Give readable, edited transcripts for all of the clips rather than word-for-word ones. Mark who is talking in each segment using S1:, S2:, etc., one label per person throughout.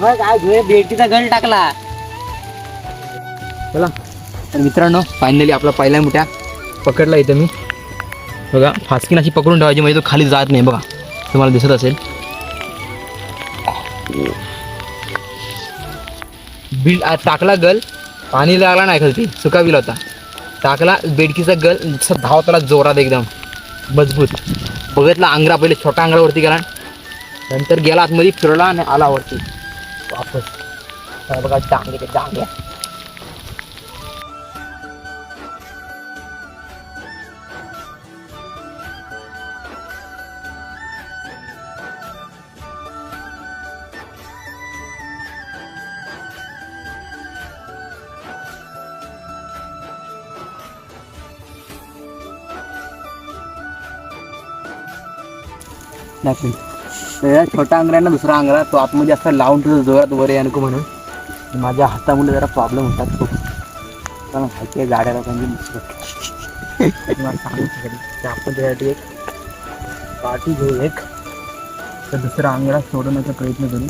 S1: काय बेटीचा गल टाकला. चला तर मित्रांनो, फायनली आपला पहिला मुठ्या पकडला इथं मी. बघा फासकीन अशी पकडून ठेवायची म्हणजे तो खाली जात नाही. बघा तुम्हाला दिसत असेल. बिल टाकला गल, पाणी लागला नाही खालती, सुका बिल होता. टाकला बेडकीचा गल, धावताला जोरात एकदम मजबूत. बघितला आंग्रा, पहिले छोटा आंग्रावरती गेला, नंतर गेला आतमध्ये फिरला आणि आला वरती वापस. बघा डांगे डांगे. छोटा आंग्रा दुसरा आंग्रा तो आतमध्ये असं लावून तुझं जोरात वर या नको म्हणून. माझ्या हातामुळे जरा प्रॉब्लेम होतात खूप. पण माहिती आहे गाड्या लोकांची तुम्हाला सांगू शकत. आपण त्यासाठी एक पाठी घेऊ, एक तर दुसरा आंग्रा सोडवण्याचा प्रयत्न करू.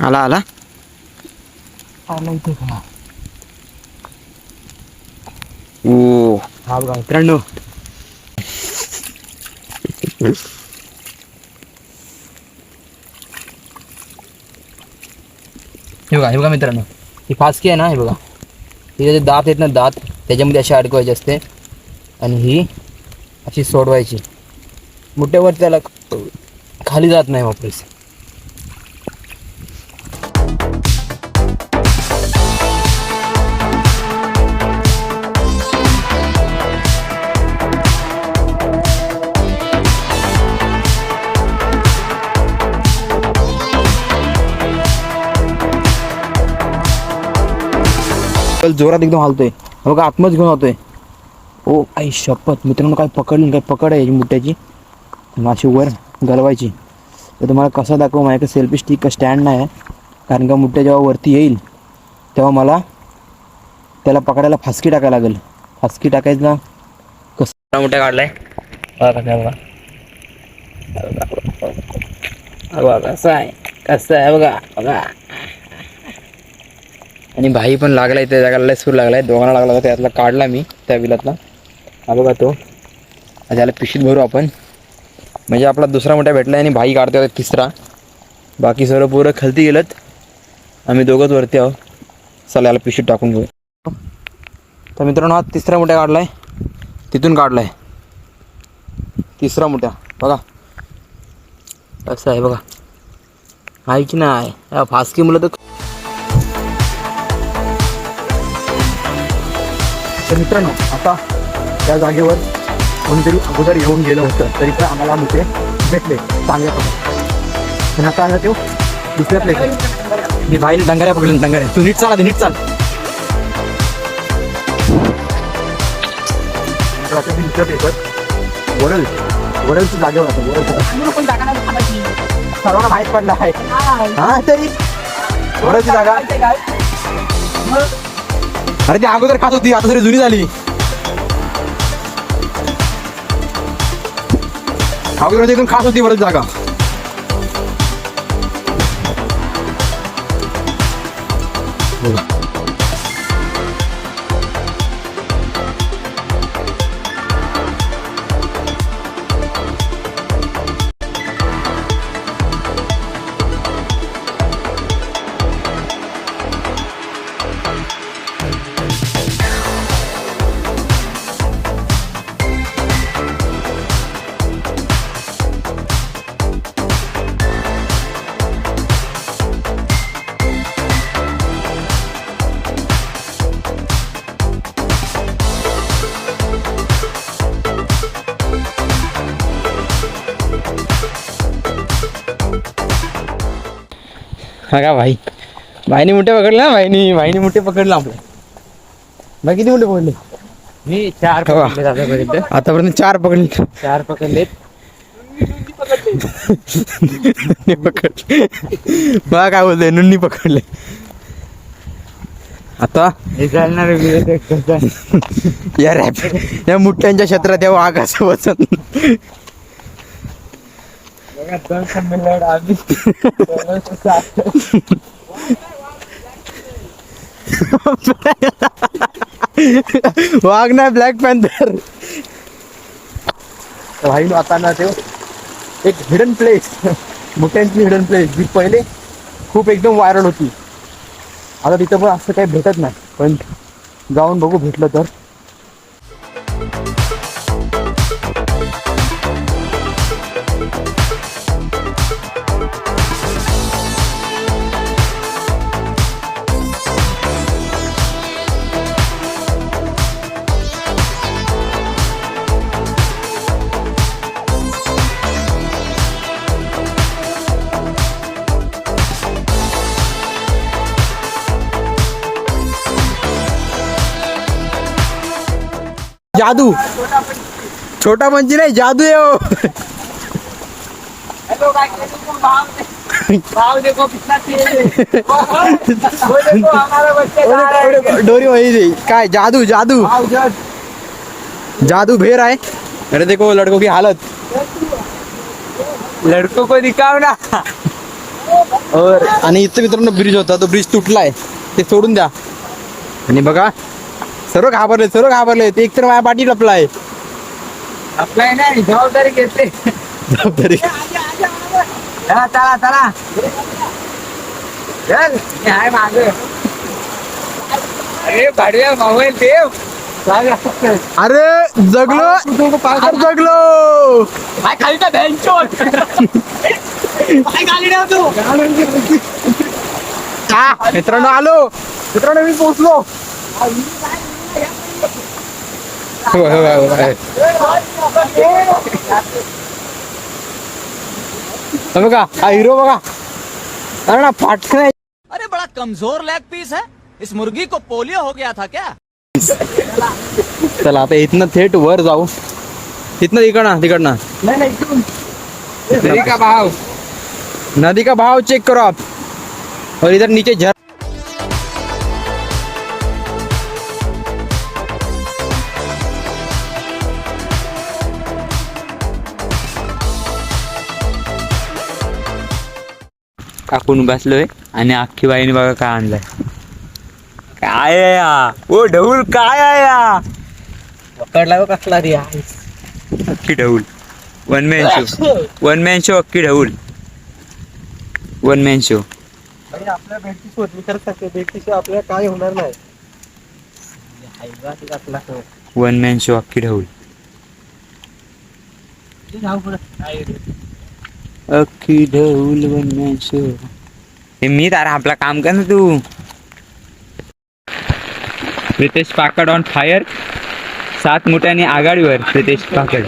S1: आला आला आला इथे का? ओ हा बघा मित्रांनो, हे बघा मित्रांनो, ही फासकी आहे ना, हे बघा तिथे दात आहेत ना, दात त्याच्यामध्ये अशी अडकवायची असते आणि ही अशी सोडवायची. मुठ्यावर त्याला खाली जात नाही वापस. जोरात एकदम हालतोय बघा, आत्मच घेऊन होतोय. ओ आई शपथ मित्रांनो, काय पकडली, काय पकड आहे मुठ्याची. माशी वर घालवायची. तर तुम्हाला कसं दाखवू, माझ्याकडे सेल्फी स्टिक स्टँड नाही आहे, कारण का मुठ्या जेव्हा वरती येईल तेव्हा मला त्याला पकडायला फासकी टाकायला लागेल. फासकी टाकायचं ना, कसं मुठ्या काढलाय बघा कसं आहे, कसं आहे बघा बघा. आणि भाई पण लागलाय त्या जागाला, लय सूर लागलाय, दोघांना लागला होता. त्यातला काढला मी त्या विलातला. हा बघा तो, त्याला पिशीत भरू आपण, म्हणजे आपला दुसरा मोठा भेटला आणि भाई काढते होता तिसरा. बाकी सर्व पुरं खालती गेलत, आम्ही दोघंच वरती आहोत. चला याला पिशीत टाकून घेऊ. तर मित्रांनो, हा तिसरा मोठा काढलाय, तिथून काढलाय तिसरा मोठा. बघा असं आहे बघा, आहे की नाही. फासकी मुलं तर मित्रांनो, आता त्या जागेवर कोणीतरी अगोदर येऊन गेलं होतं, तरी पण आम्हाला मुठे भेटले चांगल्या प्रकारे. पण आता आला तो दुसऱ्या प्लेस. मी भाईने डंगाऱ्या पकडले, डंगाऱ्या. तू नीट चाल, नीट चाल. दुसऱ्या प्लेसवर वडल वडलच्या जागेवर होतं. सर्वांना माहीत पडलं आहे. हा तरी वडलची जागा, अरे ती अगोदर खात होती, आता तरी जुनी झाली. अगोदर एकदम खात होती बरंच जागा. हा का भाई, भाईने मुठे पकडला, भाईने मुठे पकडला आपलं. भाई किती मुठे पकडले? मी 4 पकडले आतापर्यंत. 4 पकडले. 4 पकडलेत. पकडले मला काय बोलतोय नुन्नी पकडले आता या रॅप या मुठ्यांच्या क्षेत्रात या वाघाचं वचन वाघ नाही ब्लॅक पॅन्थर भाई आता ना ते एक हिडन प्लेस मुठ्यांची हिडन प्लेस जी पहिले खूप एकदम व्हायरल होती आता तिथं पण असं काही भेटत नाही पण जाऊन बघू भेटलं तर जादू छोटा मंची नाही जादू आहे हो. डोरी वही काय जादू जादू जादू भेर आहे अरे देखो लड़कों की हालत लड़कों को दिखाव ना और आणि इथं मित्रांनो ब्रिज होता तो ब्रिज तुटलाय ते सोडून द्या आणि बघा सर्व घाबरले ते एक तर माझ्या पाठी लपलाय नाही जबाबदारी घेतली जबाबदारी चला चला चला चल आहे माग अरे भाडव्या मोबाईल देव अरे जगलो जगलो काय खाली का बेंचवर काय खाली ना तू मित्रांनो आलो मित्रांनो मी पोहोचलो बघा हा हिरो बघा अरे ना फाटक नाही
S2: अरे बड़ा कमजोर लेग पीस है इस मुर्गी को पोलियो हो गया था क्या
S1: चला आता इथनं थेट वर जाऊ इथनं तिकडनं नदी का भाव चेक करो आप और इधर नीचे झर
S3: काकून बसलोय आणि अख्खी बाईने बघा काय आणलंय काय आहे या ओ ढऊल काय आहे या
S1: पकडला कसला रे
S3: अख्खी ढऊल वन मॅन शो अख्खी ढऊल वन मॅन शो
S1: आपल्या भेटीशिवाय आपल्याला काय होणार नाही
S3: वन मॅन शो अख्खी ढऊल अख्खी ढऊल वन मॅन शो हे मी तारा आपला काम कर ना तू रितेश पाकड ऑन फायर 7 मुठ्यांनी आघाडीवर रितेश पाकड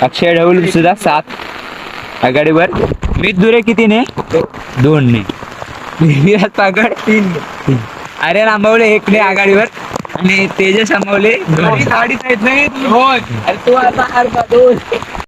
S3: अक्षय ढऊल सुद्धा 7 आघाडीवर मीत दुरे कितीने 2 ने विराज पाकड 3 अरे आंबवले 1 ने आघाडीवर आणि तेजस आंबवले गाडीत आहेत नाही अरे तू आता